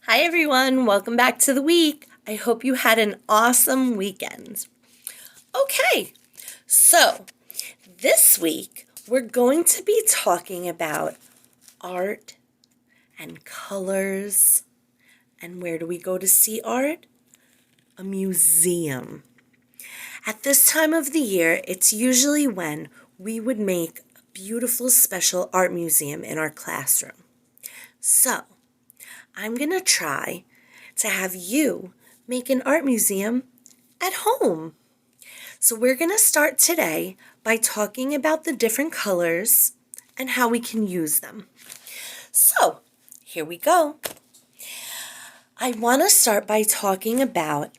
Hi everyone, welcome back to the week. I hope you had an awesome weekend. Okay, so this week we're going to be talking about art and colors. And where do we go to see art? A museum. At this time of the year, it's usually when we would make a beautiful special art museum in our classroom. So, I'm going to try to have you make an art museum at home. So we're going to start today by talking about the different colors and how we can use them. So here we go. I want to start by talking about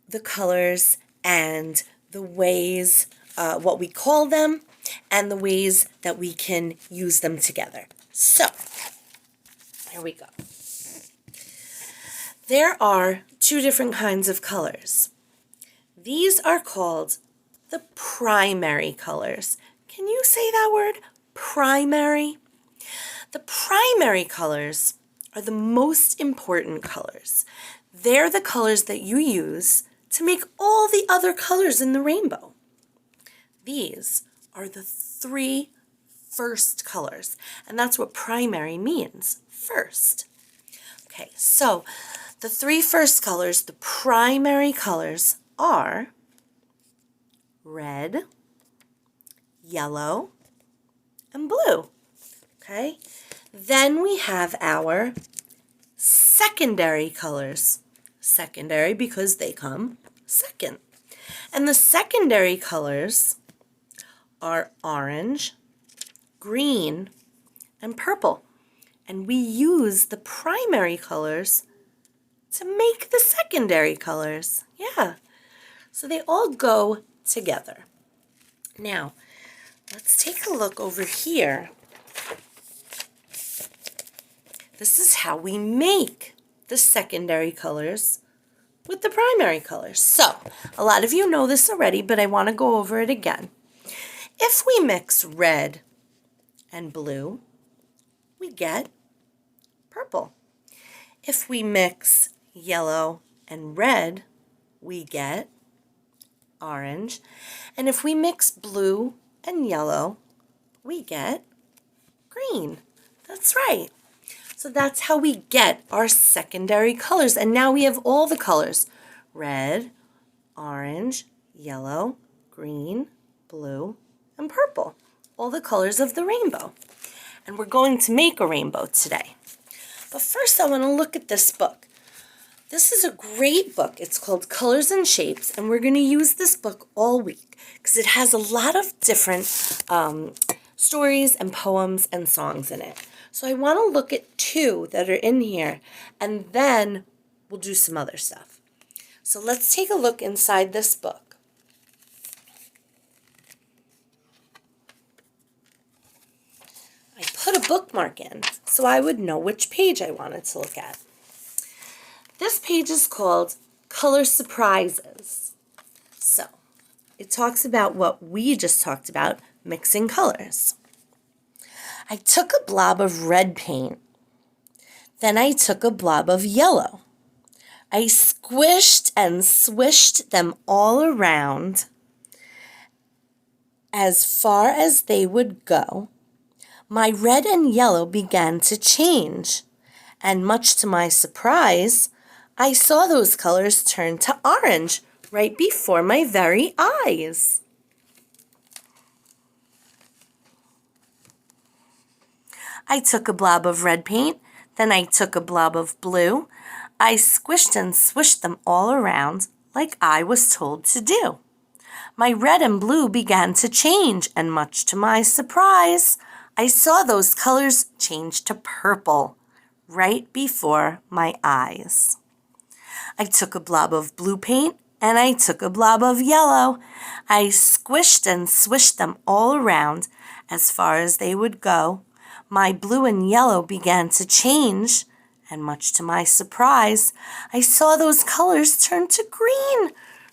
the colors and the ways, what we call them, and the ways that we can use them together. So here we go. There are two different kinds of colors. These are called the primary colors. Can you say that word? Primary? The primary colors are the most important colors. They're the colors that you use to make all the other colors in the rainbow. These are the three first colors, and that's what primary means, first. Okay, so the three first colors, the primary colors, are red, yellow, and blue. Okay, then we have our secondary colors. Secondary because they come second. And the secondary colors are orange, green, and purple. And we use the primary colors to make the secondary colors. Yeah. So they all go together. Now, let's take a look over here. This is how we make the secondary colors with the primary colors. So, a lot of you know this already, but I want to go over it again. If we mix red and blue, we get purple. If we mix yellow and red, we get orange. And if we mix blue and yellow, we get green. That's right. So that's how we get our secondary colors. And now we have all the colors: red, orange, yellow, green, blue, and purple. All the colors of the rainbow. And we're going to make a rainbow today. But first I want to look at this book. This is a great book. It's called Colors and Shapes, and we're going to use this book all week because it has a lot of different stories and poems and songs in it. So I want to look at two that are in here, and then we'll do some other stuff. So let's take a look inside this book. I put a bookmark in so I would know which page I wanted to look at. This page is called Color Surprises. So it talks about what we just talked about, mixing colors. I took a blob of red paint. Then I took a blob of yellow. I squished and swished them all around as far as they would go. My red and yellow began to change, and much to my surprise, I saw those colors turn to orange right before my very eyes. I took a blob of red paint, then I took a blob of blue. I squished and swished them all around like I was told to do. My red and blue began to change, and much to my surprise, I saw those colors change to purple right before my eyes. I took a blob of blue paint and I took a blob of yellow. I squished and swished them all around as far as they would go. My blue and yellow began to change, and much to my surprise, I saw those colors turn to green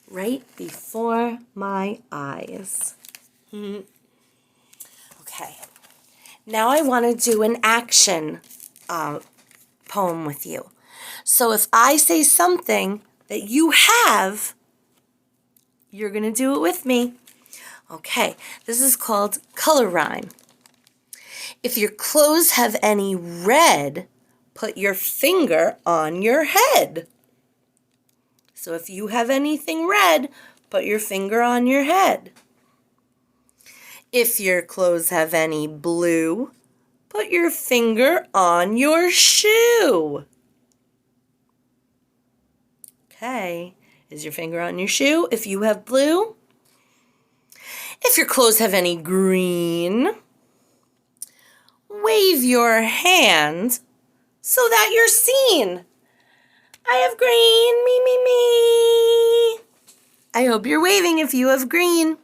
right before my eyes. Okay, now I want to do an action poem with you. So if I say something that you have, you're going to do it with me. Okay, this is called color rhyme. If your clothes have any red, put your finger on your head. So if you have anything red, put your finger on your head. If your clothes have any blue, put your finger on your shoe. Okay, is your finger on your shoe if you have blue? If your clothes have any green, wave your hand so that you're seen. I have green, me. I hope you're waving if you have green.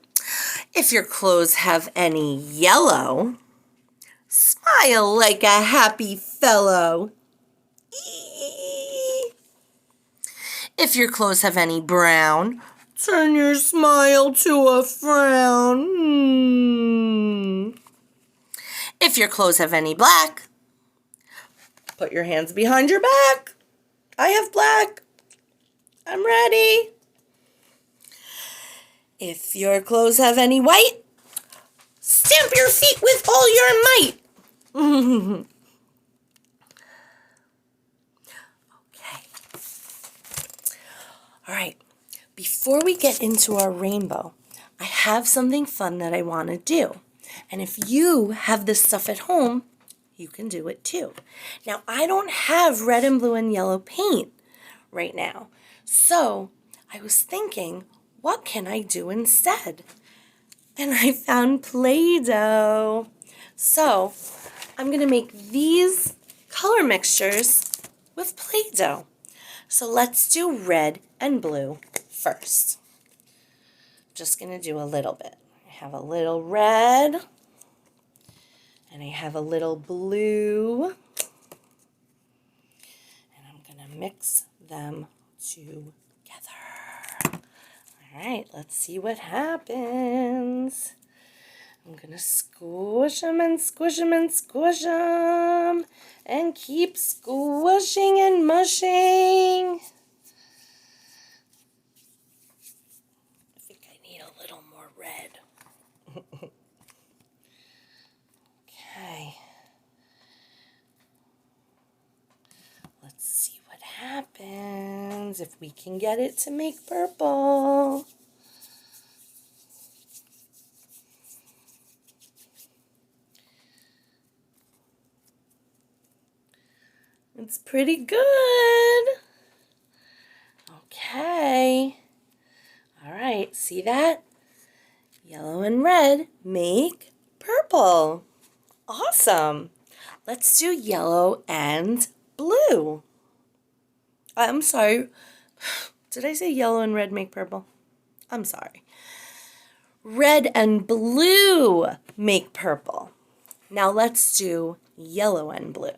If your clothes have any yellow, smile like a happy fellow. Eee. If your clothes have any brown, turn your smile to a frown. If your clothes have any black, put your hands behind your back. I have black. I'm ready. If your clothes have any white, stamp your feet with all your might. Okay. All right. Before we get into our rainbow, I have something fun that I want to do. And if you have this stuff at home, you can do it too. Now, I don't have red and blue and yellow paint right now. So I was thinking, what can I do instead? And I found Play-Doh. So I'm going to make these color mixtures with Play-Doh. So let's do red and blue first. Just going to do a little bit. I have a little red and I have a little blue. And I'm going to mix them together. All right, let's see what happens. I'm going to squish them and squish them and squish them and keep squishing and mushing. I think I need a little more red. Okay. Let's see what happens if we can get it to make purple. It's pretty good. Okay. All right, see that? Yellow and red make purple. Awesome. Let's do yellow and blue. I'm sorry. Did I say yellow and red make purple? I'm sorry. Red and blue make purple. Now let's do yellow and blue.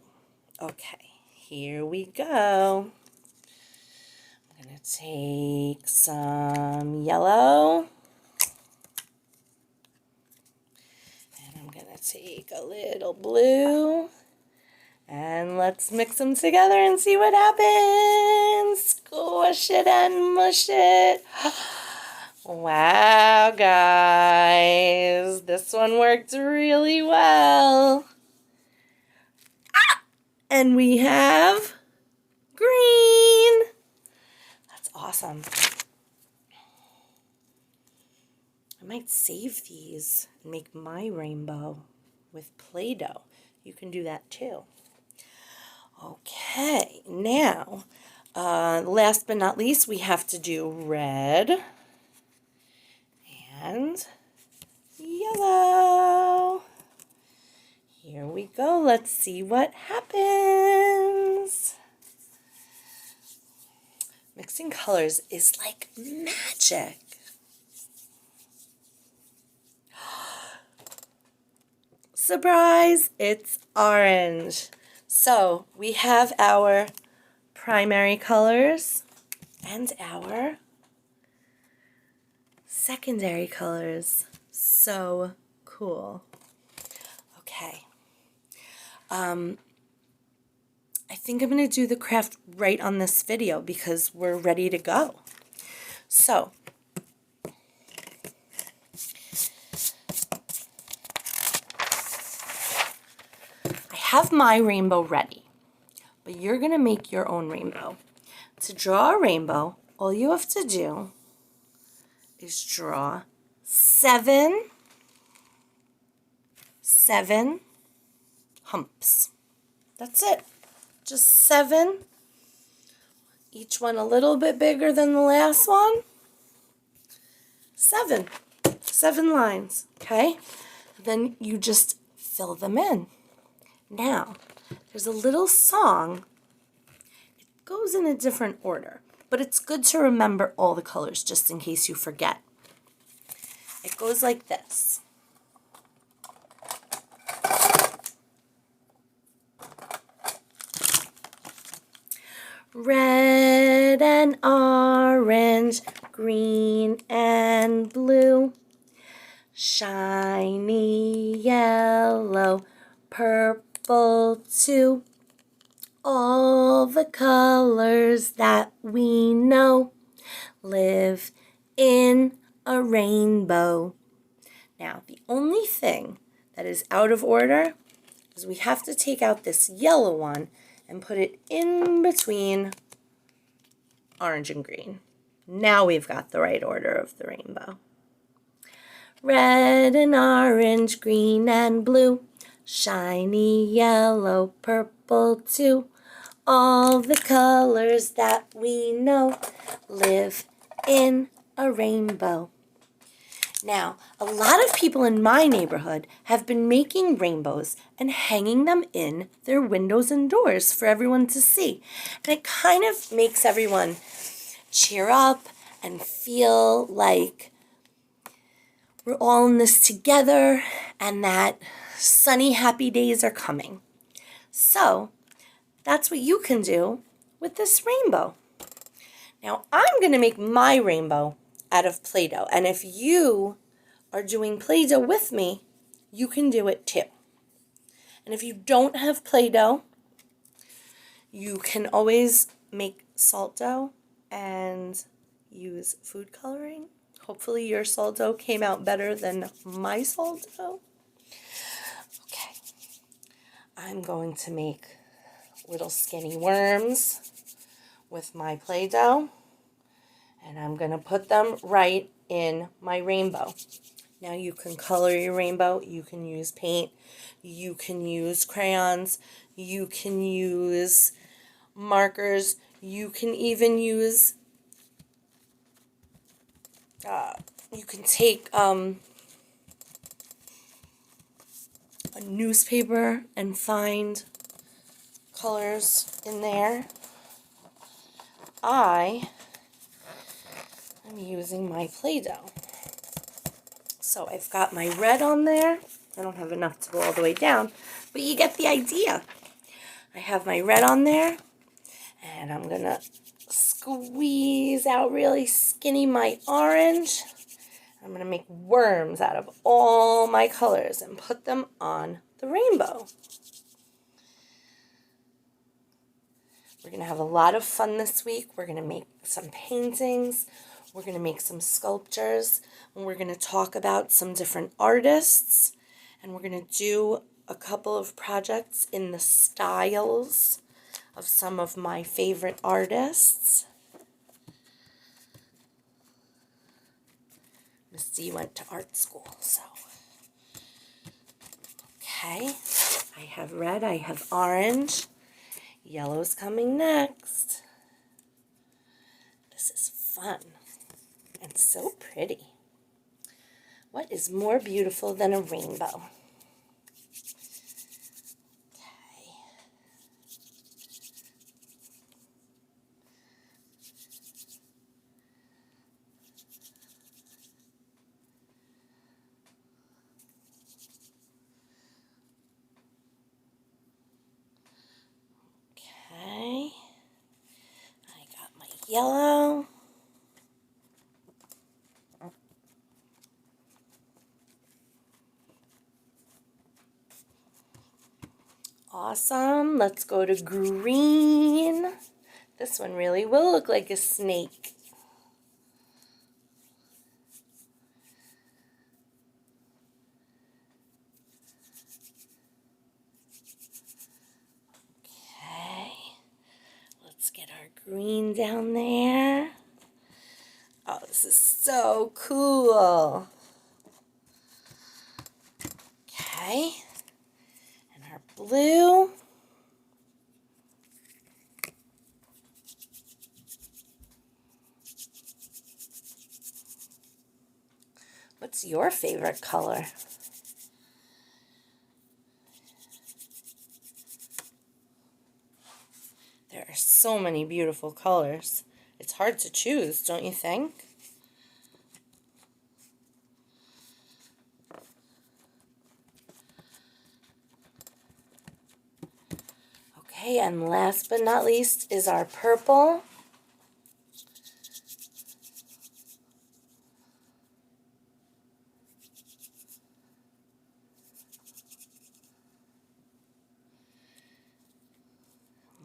Okay, here we go. I'm going to take some yellow. And I'm going to take a little blue. And let's mix them together and see what happens. Squish it and mush it. Wow, guys. This one worked really well. And we have green. That's awesome. I might save these and make my rainbow with Play-Doh. You can do that too. Okay, now, last but not least, we have to do red and yellow. Here we go. Let's see what happens. Mixing colors is like magic. Surprise! It's orange. So we have our primary colors and our secondary colors. So cool. Okay. I think I'm going to do the craft right on this video because we're ready to go. So, I have my rainbow ready, but you're going to make your own rainbow. To draw a rainbow, all you have to do is draw seven humps. That's it. Just 7. Each one a little bit bigger than the last one. 7 lines, okay? Then you just fill them in. Now, there's a little song. It goes in a different order, but it's good to remember all the colors just in case you forget. It goes like this. Red and orange, green and blue, shiny yellow, purple too. All the colors that we know live in a rainbow. Now, the only thing that is out of order is we have to take out this yellow one and put it in between orange and green. Now we've got the right order of the rainbow. Red and orange, green and blue, shiny yellow, purple too. All the colors that we know live in a rainbow. Now, a lot of people in my neighborhood have been making rainbows and hanging them in their windows and doors for everyone to see. And it kind of makes everyone cheer up and feel like we're all in this together and that sunny, happy days are coming. So, that's what you can do with this rainbow. Now, I'm going to make my rainbow out of Play-Doh. And if you are doing Play-Doh with me, you can do it too. And if you don't have Play-Doh, you can always make salt dough and use food coloring. Hopefully your salt dough came out better than my salt dough. Okay, I'm going to make little skinny worms with my Play-Doh. And I'm going to put them right in my rainbow. Now you can color your rainbow. You can use paint. You can use crayons. You can use markers. You can even use, you can take a newspaper and find colors in there. I'm using my Play-Doh. So I've got my red on there. I don't have enough to go all the way down, but you get the idea. I have my red on there, and I'm going to squeeze out really skinny my orange. I'm going to make worms out of all my colors and put them on the rainbow. We're going to have a lot of fun this week. We're going to make some paintings. We're going to make some sculptures. And we're going to talk about some different artists. And we're going to do a couple of projects in the styles of some of my favorite artists. Misty went to art school, so. Okay, I have red, I have orange. Yellow's coming next. This is fun and so pretty. What is more beautiful than a rainbow? Okay, I got my yellow. Awesome. Let's go to green. This one really will look like a snake. Okay. Let's get our green down there. Oh, this is so cool. Okay. And our blue. What's your favorite color? There are so many beautiful colors. It's hard to choose, don't you think? Okay, and last but not least is our purple.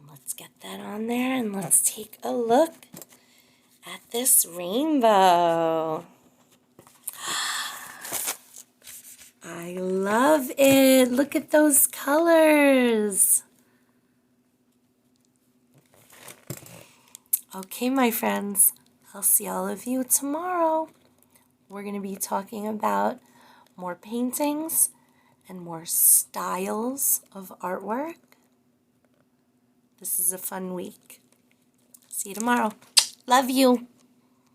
Let's get that on there and let's take a look at this rainbow. I love it. Look at those colors. Okay, my friends, I'll see all of you tomorrow. We're going to be talking about more paintings and more styles of artwork. This is a fun week. See you tomorrow. Love you.